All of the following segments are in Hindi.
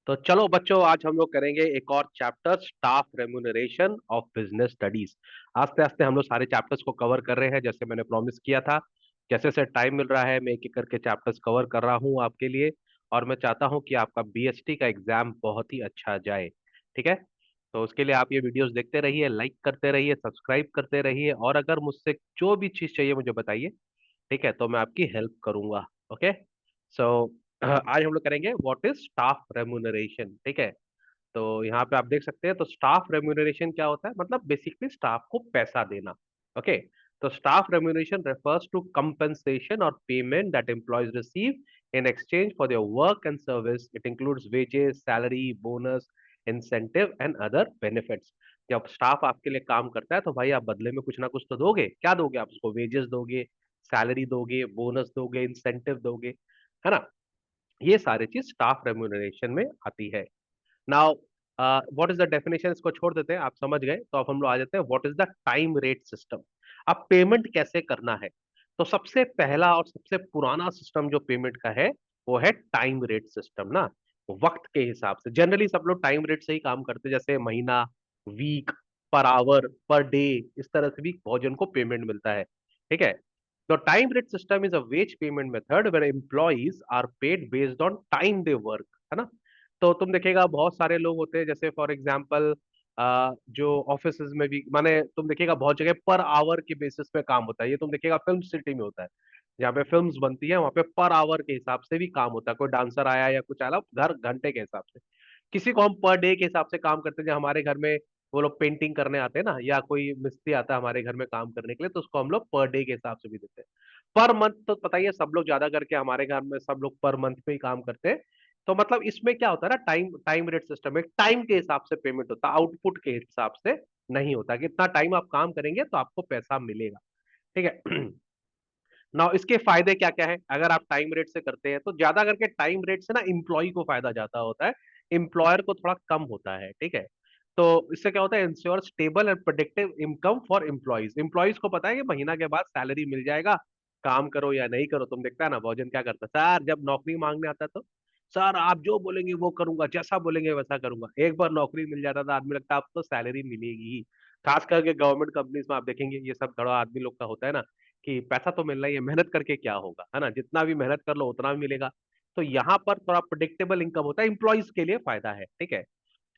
तो चलो बच्चों, आज हम लोग करेंगे एक और chapter, staff remuneration of business studies. आस्ते आस्ते हम लोग सारे चैप्टर्स को कवर कर रहे हैं, जैसे मैंने प्रॉमिस किया था। जैसे जैसे टाइम मिल रहा है, मैं एक एक करके चैप्टर्स कवर कर रहा हूँ आपके लिए। और मैं चाहता हूँ कि आपका बीएसटी का एग्जाम बहुत ही अच्छा जाए। ठीक है। तो उसके लिए आप ये वीडियोस देखते रहिए, लाइक करते रहिए, सब्सक्राइब करते रहिए, और अगर मुझसे जो भी चीज चाहिए मुझे बताइए। ठीक है, तो मैं आपकी हेल्प करूंगा। ओके। सो आज हम लोग करेंगे व्हाट इज स्टाफ रेम्यूनरेशन। ठीक है। तो यहाँ पे आप देख सकते हैं, तो स्टाफ रेम्यूनरेशन क्या होता है, मतलब बेसिकली स्टाफ को पैसा देना। ओके। तो staff remuneration refers to compensation और payment that employees receive in exchange for their work and service. It includes wages, salary, bonus, incentive and other benefits. जब स्टाफ आपके लिए काम करता है तो भाई आप बदले में कुछ ना कुछ तो दोगे। क्या दोगे आप उसको? वेजेस दोगे, सैलरी दोगे, बोनस दोगे, इंसेंटिव दोगे, है ना। ये सारी चीज स्टाफ रेम्यूनरेशन में आती है। Now what is the definition, इसको छोड़ देते हैं, आप समझ गए। तो अब हम लोग आ जाते हैं what is the time rate system. अब पेमेंट कैसे करना है? तो सबसे पहला और सबसे पुराना सिस्टम जो पेमेंट का है वो है टाइम रेट सिस्टम ना। वक्त के हिसाब से जनरली सब लोग टाइम रेट से ही काम करते हैं, जैसे महीना, week, per hour, per day, इस तरह से भी बहुत जन को पेमेंट मिलता है। ठीक है। तो time rate system is a wage payment method where employees are paid based on time they work, है ना। तो तुम देखेगा बहुत सारे लोग होते हैं, जैसे फॉर एग्जांपल जो ऑफिस में भी माने तुम देखिएगा बहुत जगह पर आवर के बेसिस पे काम होता है। ये तुम देखिएगा फिल्म सिटी में होता है, जहाँ पे फिल्म्स बनती है वहाँ पे पर आवर के हिसाब से भी काम होता है। कोई डांसर आया या कुछ आया, घर घंटे के हिसाब से। किसी को हम पर डे के हिसाब से काम करते हैं, जब हमारे घर में वो लोग पेंटिंग करने आते हैं ना, या कोई मिस्त्री आता है हमारे घर में काम करने के लिए, तो उसको हम लोग पर डे के हिसाब से भी देते हैं। पर मंथ तो पता ही है, सब लोग ज्यादा करके हमारे घर में सब लोग पर मंथ पे ही काम करते हैं। तो मतलब इसमें क्या होता है ना, टाइम टाइम रेट सिस्टम है, टाइम के हिसाब से पेमेंट होता है, आउटपुट के हिसाब से नहीं होता कि इतना टाइम आप काम करेंगे तो आपको पैसा मिलेगा। ठीक है। ना इसके फायदे क्या क्या है? अगर आप टाइम रेट से करते हैं तो ज्यादा करके टाइम रेट से ना इम्प्लॉय को फायदा ज्यादा होता है, एम्प्लॉयर को थोड़ा कम होता है। ठीक है। तो इससे क्या होता है, ensure stable and productive income for employees. Employees को पता है कि महीना के बाद सैलरी मिल जाएगा, काम करो या नहीं करो। तुम देखता है ना, भोजन क्या करता है सर, जब नौकरी मांगने आता है तो सर आप जो बोलेंगे वो करूंगा, जैसा बोलेंगे वैसा करूंगा। एक बार नौकरी मिल जाता था, आदमी लगता है अब तो सैलरी मिलेगी ही। खास करके गवर्नमेंट कंपनीज में आप देखेंगे ये सब थोड़ा आदमी लोग का होता है ना, कि पैसा तो मिलना ही है, मेहनत करके क्या होगा, है ना, जितना भी मेहनत कर लो उतना भी मिलेगा। तो यहाँ पर थोड़ा प्रोडिक्टेबल इनकम होता है, इंप्लॉइज के लिए फायदा है। ठीक है।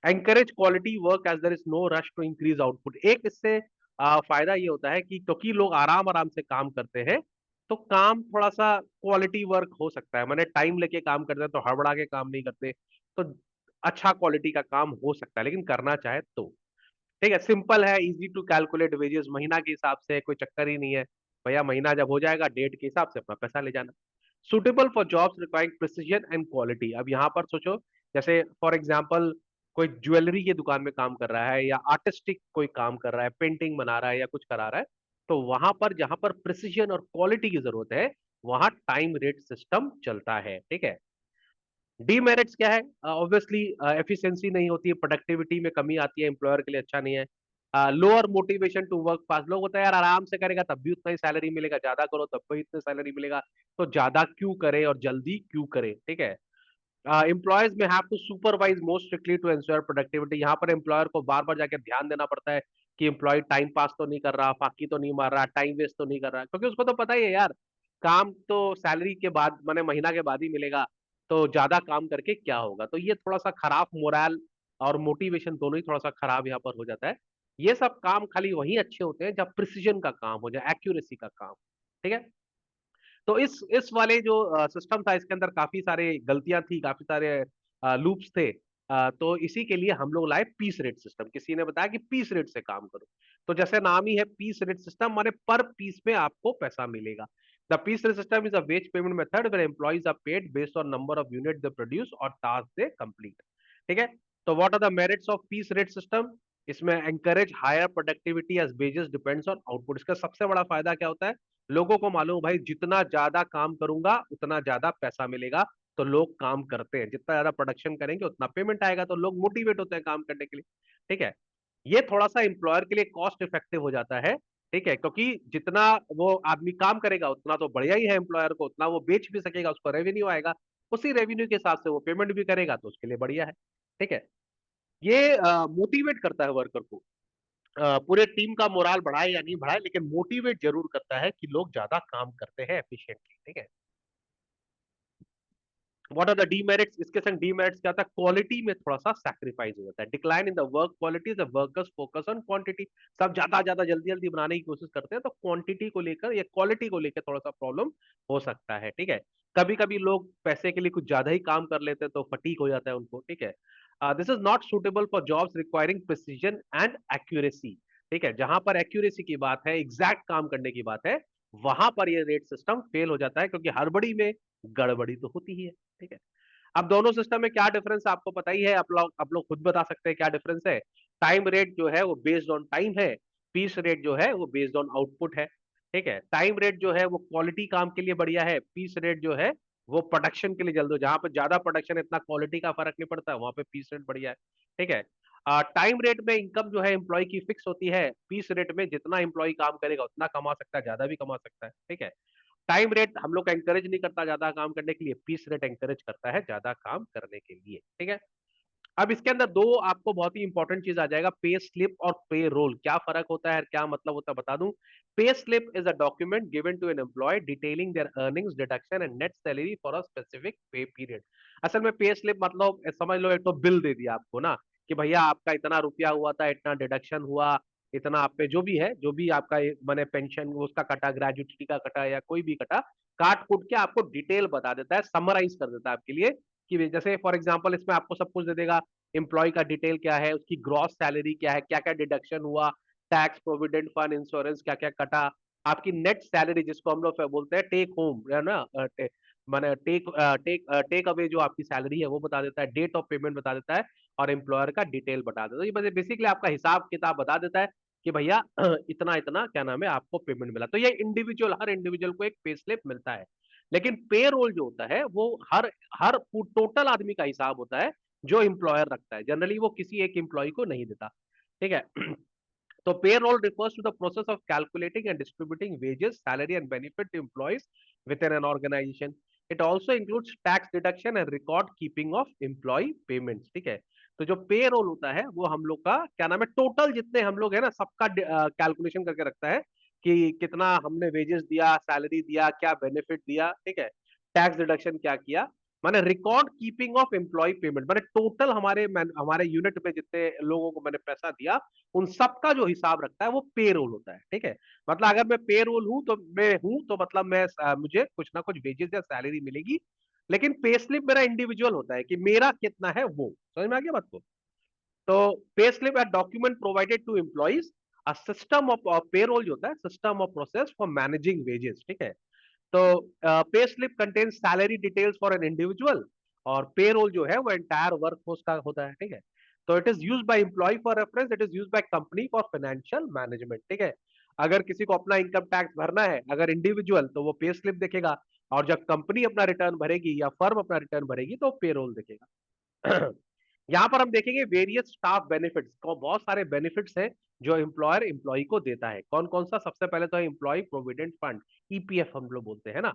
Encourage quality work as there is no rush to increase output. एक इससे फायदा ये होता है कि क्योंकि लोग आराम आराम से काम करते हैं, तो काम थोड़ा सा क्वालिटी वर्क हो सकता है। मैंने टाइम लेके काम करते हैं तो हड़बड़ा के काम नहीं करते, तो अच्छा क्वालिटी का काम हो सकता है, लेकिन करना चाहे तो। ठीक है। सिंपल है, इजी टू कैलकुलेट वेजेस, महीना के हिसाब से, कोई चक्कर ही नहीं है। भैया महीना जब हो जाएगा डेट के हिसाब से अपना पैसा ले जाना। Suitable for jobs requiring precision and quality. अब यहाँ पर सोचो, जैसे फॉर एग्जांपल कोई ज्वेलरी की दुकान में काम कर रहा है, या आर्टिस्टिक कोई काम कर रहा है, पेंटिंग बना रहा है या कुछ करा रहा है, तो वहां पर जहां पर प्रिसीजन और क्वालिटी की जरूरत है, वहां टाइम रेट सिस्टम चलता है। ठीक है। डीमेरिट्स क्या है? ऑब्वियसली एफिशिएंसी नहीं होती है, प्रोडक्टिविटी में कमी आती है, एम्प्लॉयर के लिए अच्छा नहीं है। Lower motivation to work fast. लोग होता है यार आराम से करेगा तब भी उतना ही सैलरी मिलेगा, ज्यादा करो तब भी इतना सैलरी मिलेगा, तो ज्यादा क्यों करे और जल्दी क्यों करे। ठीक है। Employees may have to supervise most strictly to ensure productivity. यहाँ पर एम्प्लॉयर को बार बार जाकर ध्यान देना पड़ता है कि एम्प्लॉय टाइम पास तो नहीं कर रहा, फाकी तो नहीं मार रहा, टाइम वेस्ट तो नहीं कर रहा, क्योंकि उसको तो पता ही है यार, काम तो सैलरी के बाद माने महीना के बाद ही मिलेगा, तो ज्यादा काम करके क्या होगा। तो ये थोड़ा सा खराब मोरल और मोटिवेशन दोनों ही थोड़ा सा खराब यहाँ पर हो जाता है। ये सब काम खाली वही अच्छे होते हैं जब प्रिसीजन का काम हो जाए, एक्यूरेसी का काम। ठीक है। तो इस वाले जो सिस्टम था, इसके अंदर काफी सारे गलतियां थी, काफी सारे लूप्स थे। तो इसी के लिए हम लोग लाए पीस रेट सिस्टम। किसी ने बताया कि पीस रेट से काम करो, तो जैसे नाम ही है पीस रेट सिस्टम, माने पर पीस में आपको पैसा मिलेगा। The piece rate system is a wage payment method where employees are paid based on number of unit they produce और टास्क दे कंप्लीट। ठीक है। तो what are the merits of piece rate system? इसमें encourage higher productivity as wages depends on output. इसका सबसे बड़ा फायदा क्या होता है? लोगों को मालूम भाई जितना ज्यादा काम करूंगा उतना ज्यादा पैसा मिलेगा, तो लोग काम करते हैं। जितना ज्यादा प्रोडक्शन करेंगे उतना पेमेंट आएगा, तो लोग मोटिवेट होते हैं काम करने के लिए। ठीक है। ये थोड़ा सा एम्प्लॉयर के लिए कॉस्ट इफेक्टिव हो जाता है। ठीक है, क्योंकि जितना वो आदमी काम करेगा उतना तो बढ़िया ही है, एम्प्लॉयर को उतना वो बेच भी सकेगा, उसको रेवेन्यू आएगा, उसी रेवेन्यू के हिसाब से वो पेमेंट भी करेगा, तो उसके लिए बढ़िया है। ठीक है, ये मोटिवेट करता है वर्कर को। पूरे टीम का मोराल बढ़ाए या नहीं बढ़ाए, लेकिन मोटिवेट जरूर करता है कि लोग ज्यादा काम करते हैं एफिशिएंटली। ठीक है, व्हाट आर द डीमेरिट्स, इसके संग डीमेरिट्स क्या था, क्वालिटी में थोड़ा सा सैक्रिफाइस हो जाता है, decline in the work quality, the workers focus on quantity. सब ज्यादा ज्यादा जल्दी जल्दी बनाने की कोशिश करते हैं, तो क्वांटिटी को लेकर या क्वालिटी को लेकर थोड़ा सा प्रॉब्लम हो सकता है। ठीक है, कभी कभी लोग पैसे के लिए कुछ ज्यादा ही काम कर लेते हैं, तो फटीक हो जाता है उनको। ठीक है, this is not suitable for jobs requiring precision and accuracy. ठीक है, जहां पर एक्यूरेसी की बात है, एग्जैक्ट काम करने की बात है, वहां पर ये रेट सिस्टम फेल हो जाता है, क्योंकि हड़बड़ी में गड़बड़ी तो होती ही है। ठीक है, अब दोनों सिस्टम में क्या डिफरेंस आपको पता ही है, आप लोग खुद बता सकते हैं क्या डिफरेंस है। टाइम रेट जो है वो बेस्ड ऑन टाइम है, पीस रेट जो है वो बेस्ड ऑन आउटपुट है। ठीक है, टाइम रेट जो है वो क्वालिटी काम के लिए बढ़िया है, पीस रेट जो है वो प्रोडक्शन के लिए जल्द हो, जहां पर ज्यादा प्रोडक्शन इतना क्वालिटी का फर्क नहीं पड़ता, वहां पे पीस रेट बढ़िया है। ठीक है, टाइम रेट में इनकम जो है एम्प्लॉय की फिक्स होती है, पीस रेट में जितना एम्प्लॉय काम करेगा उतना कमा सकता है, ज्यादा भी कमा सकता है। ठीक है, टाइम रेट हम लोग का एंकरेज नहीं करता ज्यादा काम करने के लिए, पीस रेट एंकरेज करता है ज्यादा काम करने के लिए। ठीक है, अब इसके अंदर दो आपको बहुत ही इंपॉर्टेंट चीज आ जाएगा, पे स्लिप और पे रोल। क्या फर्क होता है, क्या मतलब होता है, बता दूं। Pay slip is a document given to an employee detailing their earnings, deduction and net salary for a specific pay period. असल में पे स्लिप मतलब समझ लो, एक तो बिल दे दिया आपको ना, कि भैया आपका इतना रुपया हुआ था, इतना डिडक्शन हुआ, इतना आप पे जो भी है, जो भी आपका मैंने पेंशन उसका कटा, ग्रेजुइटी का कटा, या कोई भी कटा, काट कूट के आपको डिटेल बता देता है, समराइज कर देता है आपके लिए। कि जैसे फॉर एग्जांपल इसमें आपको सब कुछ दे देगा, एम्प्लॉय का डिटेल क्या है, उसकी ग्रॉस सैलरी क्या है, क्या क्या डिडक्शन हुआ, टैक्स, प्रोविडेंट फंड, इंश्योरेंस क्या क्या कटा, आपकी नेट सैलरी जिसको हम लोग बोलते हैं टेक होम, है ना, माने टेक टेक टेक अवे जो आपकी सैलरी है वो बता देता है, डेट ऑफ पेमेंट बता देता है, और एम्प्लॉयर का डिटेल बता देता है। ये बेसिकली आपका हिसाब किताब बता देता है कि भैया इतना इतना क्या नाम है आपको पेमेंट मिला। तो ये इंडिविजुअल, हर इंडिविजुअल को एक पे स्लिप मिलता है। लेकिन पे रोल जो होता है वो हर हर टोटल आदमी का हिसाब होता है, जो एम्प्लॉयर रखता है, जनरली वो किसी एक एम्प्लॉय को नहीं देता। ठीक है, तो payroll refers to the process of calculating and distributing wages, salary and benefit to employees within an organization. It also includes tax deduction and record keeping of employee payments. ठीक है, तो जो पे रोल होता है वो हम लोग का क्या नाम है, टोटल जितने हम लोग है ना सबका कैलकुलेशन करके रखता है, कि कितना हमने वेजेस दिया, सैलरी दिया, क्या बेनिफिट दिया। ठीक है, टैक्स डिडक्शन क्या किया, माने record keeping of employee payment, माने टोटल हमारे यूनिट में जितने लोगों को मैंने पैसा दिया, उन सबका जो हिसाब रखता है वो पे रोल होता है। ठीक है, मतलब अगर मैं पे रोल हूं तो मैं हूं, तो मतलब मुझे कुछ ना कुछ वेजेस या सैलरी मिलेगी, लेकिन पे स्लिप मेरा इंडिविजुअल होता है कि मेरा कितना है, वो समझ में आ गया बात को। तो पे स्लिप है document provided to employees, a system of payroll जो होता है, system of process for managing wages. ठीक है, तो pay slip contains salary details for an individual, और पे रोल जो है वो एंटायर वर्क फोर्स का होता है। ठीक है, तो it is use by employee for reference, it is use by company for financial management. ठीक है, अगर किसी को अपना इनकम टैक्स भरना है, अगर इंडिविजुअल, तो वो पे स्लिप देखेगा, और जब कंपनी अपना रिटर्न भरेगी या फर्म अपना रिटर्न भरेगी तो पे रोल देखेगा। यहाँ पर हम देखेंगे वेरियस स्टाफ बेनिफिट्स को, बहुत सारे बेनिफिट्स हैं जो एम्प्लॉयर एम्प्लॉय को देता है। कौन कौन सा, सबसे पहले तो है एम्प्लॉय प्रोविडेंट फंड, ईपीएफ हम लोग बोलते हैं ना।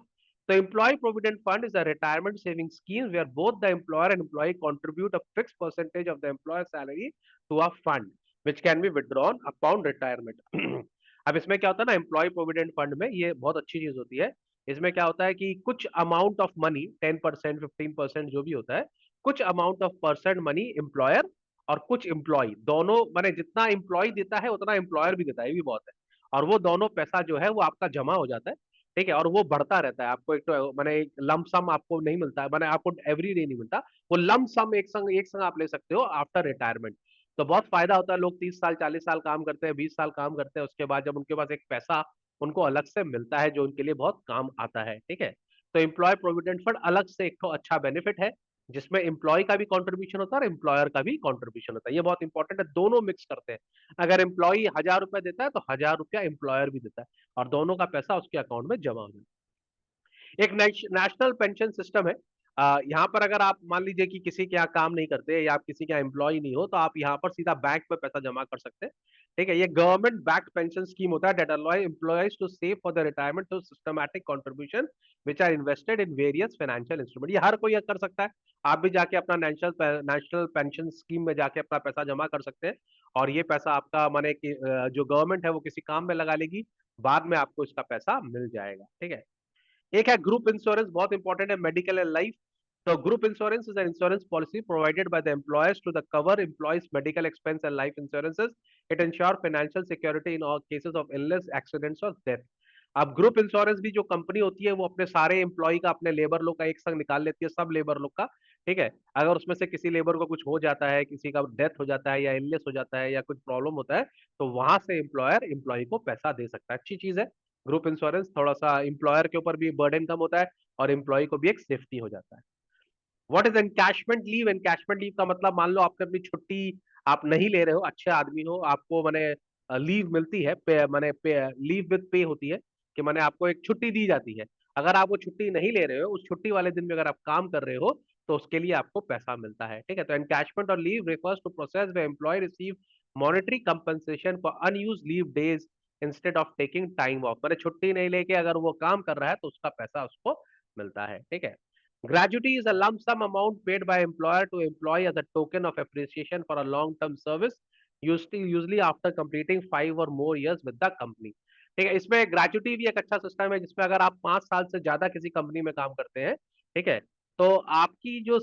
तो employee provident fund is a retirement saving scheme where both the employer and employee contribute a fix percentage of the employer salary to a fund which can be withdrawn upon retirement. अब इसमें क्या होता है ना, एम्प्लॉय प्रोविडेंट फंड में ये बहुत अच्छी चीज होती है। इसमें क्या होता है कि कुछ अमाउंट ऑफ मनी, 10%, 15% जो भी होता है, कुछ amount of percent money employer और कुछ एम्प्लॉय दोनों, माने जितना एम्प्लॉय देता है उतना एम्प्लॉयर भी देता है, ये भी बहुत है। और वो दोनों पैसा जो है वो आपका जमा हो जाता है। ठीक है, और वो बढ़ता रहता है, आपको एक तो माने एक लम सम आपको नहीं मिलता है, माने आपको एवरी डे नहीं मिलता, वो लम सम एक संग आप ले सकते हो आफ्टर रिटायरमेंट। तो बहुत फायदा होता है, लोग 30 साल 40 साल काम करते हैं, 20 साल काम करते हैं, उसके बाद जब उनके पास एक पैसा उनको अलग से मिलता है जो उनके लिए बहुत काम आता है। ठीक है, तो एम्प्लॉय प्रोविडेंट फंड अलग से एक तो अच्छा बेनिफिट है, जिसमें एम्प्लॉय का भी कंट्रीब्यूशन होता है और एम्प्लॉयर का भी कंट्रीब्यूशन होता है, ये बहुत इंपॉर्टेंट है, दोनों मिक्स करते हैं। अगर एम्प्लॉय 1,000 रुपया देता है तो 1,000 रुपया एम्प्लॉयर भी देता है, और दोनों का पैसा उसके अकाउंट में जमा हो जाता है। एक नेशनल पेंशन सिस्टम है, यहाँ पर अगर आप मान लीजिए कि किसी के यहाँ काम नहीं करते या आप किसी के यहाँ एम्प्लॉय नहीं हो, तो आप यहाँ पर सीधा बैंक में पैसा जमा कर सकते हैं। ठीक है, ये गवर्नमेंट बैक्ड पेंशन स्कीम होता है that allow employees to save for the retirement to systematic contribution which are invested in various financial instrument. ये हर कोई कर सकता है। आप भी जाके अपना नेशनल नेशनल पेंशन स्कीम में जाके अपना पैसा जमा कर सकते हैं, और ये पैसा आपका माने कि जो गवर्नमेंट है वो किसी काम में लगा लेगी, बाद में आपको इसका पैसा मिल जाएगा। ठीक है, एक है ग्रुप इंश्योरेंस, बहुत इंपॉर्टेंट है, मेडिकल एंड लाइफ। तो group insurance is an insurance policy provided by the employers to the cover employees medical expense and life insurances. It ensure financial security in all cases of illness, accidents or death. अब ग्रुप इंश्योरेंस भी जो कंपनी होती है वो अपने सारे एम्प्लॉय का, अपने लेबर लोग का एक संग निकाल लेती है, सब लेबर लोग का। ठीक है, अगर उसमें से किसी लेबर को कुछ हो जाता है, किसी का डेथ हो जाता है या इलनेस हो जाता है या कुछ प्रॉब्लम होता है, तो वहां से एम्प्लॉयर एम्प्लॉय को पैसा दे सकता है। अच्छी चीज है ग्रुप इंश्योरेंस, थोड़ा सा एम्प्लॉयर के ऊपर भी बर्डन कम होता है और एम्प्लॉय को भी एक सेफ्टी हो जाता है। What is encashment leave? Encashment leave का मतलब, मान लो आपने अपनी छुट्टी आप नहीं ले रहे हो, अच्छे आदमी हो, आपको मैंने लीव मिलती है, पे मैंने लीव विद पे होती है, कि मैंने आपको एक छुट्टी दी जाती है। अगर आप वो छुट्टी नहीं ले रहे हो, उस छुट्टी वाले दिन में अगर आप काम कर रहे हो, तो उसके लिए आपको पैसा मिलता है। ठीक है, तो एनकैशमेंट और leave refers to process way employee receive monetary compensation for unused leave days instead of taking time off. मैंने छुट्टी नहीं लेके अगर वो काम कर रहा है तो उसका पैसा उसको मिलता है। ठीक है, gratuity is a lump sum amount paid by employer to employee as a token of appreciation for a long-term service, usually after completing 5 or more years with the company. ठीक है, इसमें ग्रेजुटी भी एक अच्छा सिस्टम है, जिसमें अगर आप 5 साल से ज्यादा किसी कंपनी में काम करते हैं, ठीक है, तो आपकी जो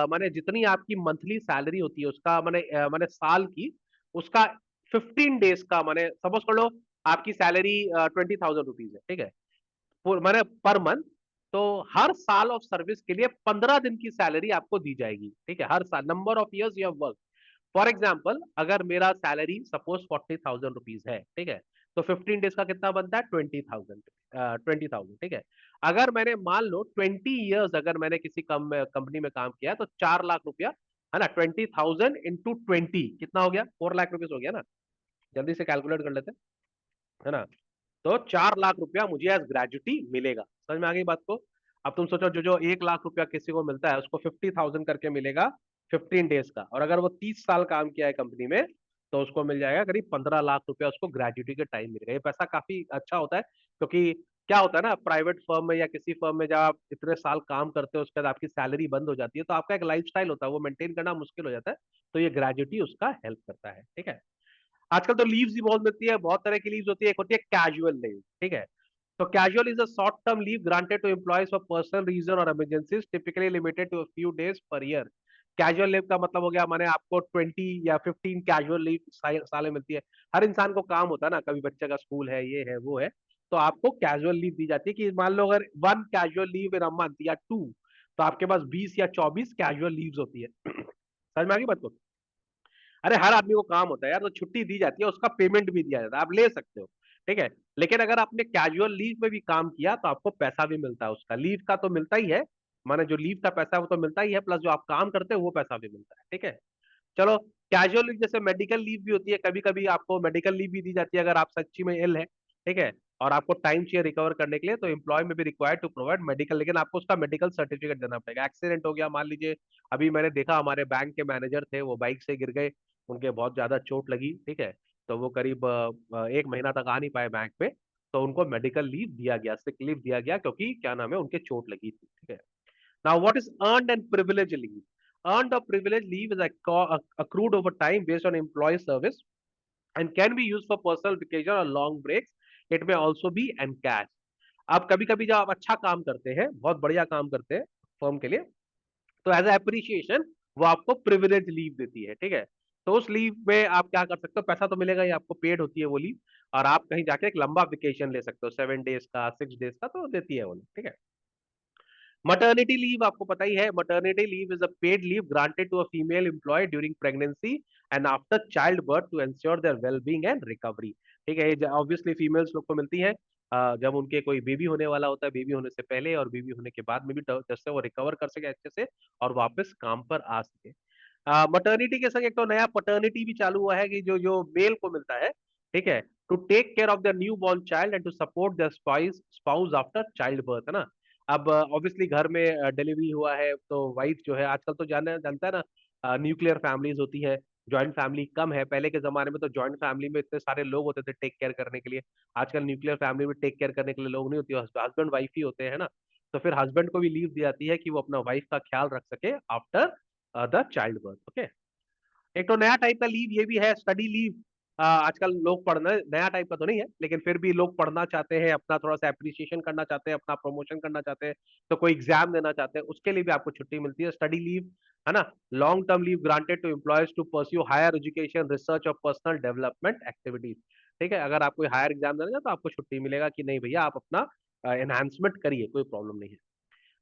माने जितनी आपकी मंथली सैलरी होती है उसका माने साल की, उसका 15 डेज का, माने सपोज कर लो आपकी सैलरी 20,000 रुपीज है। ठीक है, माने पर मंथ, तो हर साल ऑफ सर्विस के लिए 15 दिन की सैलरी आपको दी जाएगी। ठीक है, हर साल, number of years you have work. For example, अगर मेरा सैलरी सपोज 40,000 रुपीज है, ठीक है, तो 15 डेज का कितना बनता है? 20,000। ठीक है, अगर मैंने मान लो 20 ईयर्स अगर मैंने किसी कंपनी में काम किया, तो 4 लाख रुपया, है ना, 20,000 into 20 कितना हो गया? 4 लाख रुपीज हो गया ना। जल्दी से कैलकुलेट कर लेते हैं, है ना। तो 4 लाख रुपया मुझे एज ग्रेजुटी मिलेगा। समझ में आ गई बात को? अब तुम सोचो, जो जो 1 लाख रुपया किसी को मिलता है उसको 50,000 करके मिलेगा 15 डेज का, और अगर वो 30 साल काम किया है कंपनी में, तो उसको मिल जाएगा करीब 15 लाख रुपया, उसको ग्रेजुटी के टाइम मिलेगा। ये पैसा काफी अच्छा होता है, क्योंकि क्या होता है ना, प्राइवेट फर्म में या किसी फर्म में जब आप इतने साल काम करते हो, उसके बाद आपकी सैलरी बंद हो जाती है, तो आपका एक लाइफ स्टाइल होता है, वो मेंटेन करना मुश्किल हो जाता है। तो ये ग्रेजुटी उसका हेल्प करता है। ठीक है, आजकल तो लीव्स भी बहुत मिलती है, बहुत तरह की लीव्स होती है। एक होती है कैजुअल लीव। ठीक है, तो casual is a short term leave granted to employees for personal reason और emergencies, typically limited to a few days per year. Casual leave का मतलब हो गया, माने आपको 20 या 15 कैजुअल लीव साल में मिलती है। हर इंसान को काम होता है ना, कभी बच्चे का स्कूल है, ये है वो है, तो आपको कैजुअल लीव दी जाती है, कि मान लो अगर 1 casual leave in a month या 2, तो आपके पास 20 या 24 कैजुअल लीव्स होती है। समझ में आ गई बात को? अरे हर आदमी को काम होता है यार, तो छुट्टी दी जाती है, उसका पेमेंट भी दिया जाता है, आप ले सकते हो। ठीक है, लेकिन अगर आपने कैजुअल लीव में भी काम किया, तो आपको पैसा भी मिलता है, उसका लीव का तो मिलता ही है, माने जो लीव का पैसा है वो तो मिलता ही है, प्लस जो आप काम करते हो वो पैसा भी मिलता है। ठीक है, चलो, कैजुअल लीव जैसे मेडिकल लीव भी होती है, कभी कभी आपको मेडिकल लीव भी दी जाती है अगर आप सच्ची में इल है। ठीक है, और आपको टाइम चाहिए रिकवर करने के लिए, तो एम्प्लॉय में भी रिक्वायर्ड टू प्रोवाइड मेडिकल, लेकिन आपको उसका मेडिकल सर्टिफिकेट देना पड़ेगा। एक्सीडेंट हो गया मान लीजिए, अभी मैंने देखा हमारे बैंक के मैनेजर थे, वो बाइक से गिर गए, उनके बहुत ज्यादा चोट लगी। ठीक है, तो वो करीब 1 महीना तक आ नहीं पाए बैंक पे, तो उनको मेडिकल लीव दिया गया, सिक लीव दिया गया, क्योंकि क्या नाम है, उनके चोट लगी थी। ठीक है, now, what is earned and privileged leave? Earned or privileged leave is accrued over time based on employee service and can be used for personal vacation or long breaks. It may also be encashed. अब कभी कभी जब आप अच्छा काम करते हैं, बहुत बढ़िया काम करते हैं फर्म के लिए, तो एज अप्रिसिएशन वो आपको प्रिविलेज लीव देती है। ठीक है, तो उस लीव में आप क्या कर सकते हो, पैसा तो मिलेगा ही, आपको पेड होती है वो लीव, और आप कहीं जाके एक लंबा वेकेशन ले सकते हो, 7 डेज का, 6 डेज का, तो देती है वो लोग। ठीक है, मटर्निटी लीव आपको पता ही है, maternity leave is a paid leave granted to a female employee during pregnancy and after child birth to ensure their wellbeing and recovery. ठीक है, ये ऑब्वियसली फीमेल्स लोग को मिलती है, जब उनके कोई बेबी होने वाला होता है, बेबी होने से पहले और बेबी होने के बाद में भी, जैसे वो रिकवर कर सके अच्छे से और वापस काम पर आ सके। मटर्निटी के संग एक तो नया पटर्निटी भी चालू हुआ है, कि जो जो मेल को मिलता है, ठीक है, to take care of the new born child and to support the spouse after child birth, है ना। अब ऑब्वियसली घर में डिलीवरी हुआ है तो वाइफ जो है, आजकल तो जानता है ना, न्यूक्लियर फैमिलीज होती है, जॉइंट फैमिली कम है। पहले के जमाने में तो जॉइंट फैमिली में इतने सारे लोग होते थे टेक केयर करने के लिए। आजकल न्यूक्लियर फैमिली में टेक केयर करने के लिए लोग नहीं होती, हस्बैंड वाइफ ही होते हैं ना। तो फिर हस्बैंड को भी लीव दी जाती है कि वो अपना वाइफ का ख्याल रख सके after the child birth. Okay. एक तो नया टाइप का लीव ये भी है, स्टडी लीव। आजकल लोग पढ़ना, नया टाइप का तो नहीं है लेकिन फिर भी लोग पढ़ना चाहते हैं, अपना थोड़ा सा एप्रिसिएशन करना चाहते हैं, अपना प्रमोशन करना चाहते हैं, तो कोई एग्जाम देना चाहते हैं, उसके लिए भी आपको छुट्टी मिलती है, स्टडी लीव, है ना। Long term leave granted to employees to pursue higher education, research और पर्सनल डेवलपमेंट एक्टिविटीज। ठीक है, अगर आप कोई हायर एग्जाम देना चाहते तो आपको छुट्टी मिलेगा कि नहीं भैया आप अपना एनहांसमेंट करिए, कोई प्रॉब्लम नहीं है।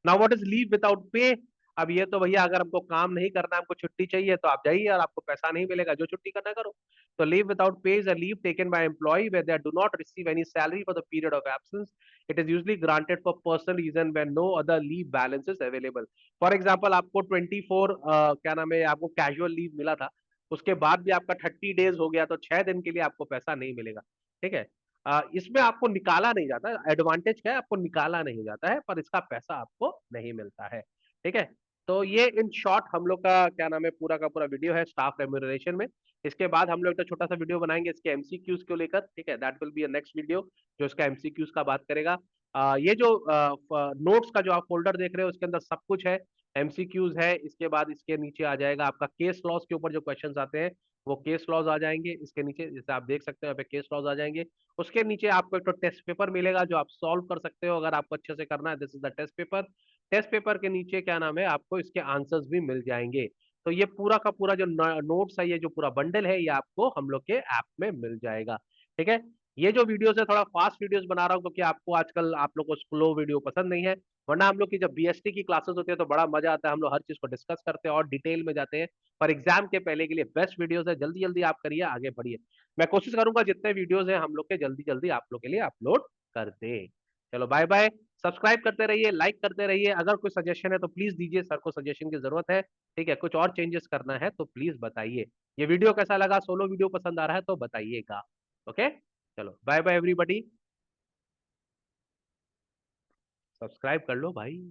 Now what is leave without पे? अब ये तो भैया अगर हमको काम नहीं करना है, हमको छुट्टी चाहिए तो आप जाइए और आपको पैसा नहीं मिलेगा, जो छुट्टी करना करो। तो leave without pay is a leave taken by employee where they do not receive any salary for the period of absence. It is usually granted for personal reason when no other leave balance is available. For example आपको 24 क्या नाम है, आपको कैजुअल लीव मिला था, उसके बाद भी आपका 30 डेज हो गया तो 6 दिन के लिए आपको पैसा नहीं मिलेगा। ठीक है। इसमें आपको निकाला नहीं जाता, एडवांटेज क्या है, आपको निकाला नहीं जाता है पर इसका पैसा आपको नहीं मिलता है। ठीक है। तो ये इन शॉर्ट हम लोग का क्या नाम है, पूरा का पूरा वीडियो है स्टाफ रेम्यूनरेशन में। इसके बाद हम लोग एक छोटा सा वीडियो बनाएंगे इसके एमसीक्यूज को लेकर। ठीक है, that will be a next video जो इसका एमसीक्यूज का बात करेगा। ये जो नोट्स का जो आप फोल्डर देख रहे हो उसके अंदर सब कुछ है, एमसीक्यूज है, इसके बाद इसके नीचे आ जाएगा आपका केस लॉस के ऊपर जो क्वेश्चंस आते हैं वो केस लॉज आ जाएंगे इसके नीचे, जैसे आप देख सकते हो यहाँ पे केस लॉज आ जाएंगे। उसके नीचे आपको एक तो टेस्ट पेपर मिलेगा जो आप सॉल्व कर सकते हो अगर आपको अच्छे से करना है, this is the test paper. Test paper के नीचे क्या नाम है, आपको इसके आंसर्स भी मिल जाएंगे। तो ये पूरा का पूरा जो नोट्स है, ये जो पूरा बंडल है, ये आपको हम लोग के ऐप में मिल जाएगा। ठीक है। ये जो वीडियोस है थोड़ा फास्ट वीडियोस बना रहा हूँ क्योंकि आपको आजकल आप लोग को स्लो वीडियो पसंद नहीं है। वरना हम लोग की जब बीएसटी की क्लासेस होती है तो बड़ा मजा आता है, हम लोग हर चीज को डिस्कस करते हैं और डिटेल में जाते हैं। पर एग्जाम के पहले के लिए बेस्ट वीडियोस है, जल्दी जल्दी आप करिए, आगे बढ़िए। मैं कोशिश करूंगा जितने वीडियोस हैं हम लोग के जल्दी जल्दी आप लोग के लिए अपलोड कर दे। चलो बाय बाय। सब्सक्राइब करते रहिए, लाइक करते रहिए, अगर कोई सजेशन है तो प्लीज दीजिए, सर को सजेशन की जरूरत है। ठीक है, कुछ और चेंजेस करना है तो प्लीज बताइए। ये वीडियो कैसा लगा, सोलो वीडियो पसंद आ रहा है तो बताइएगा। ओके। चलो बाय बाय एवरीबॉडी। सब्सक्राइब कर लो भाई।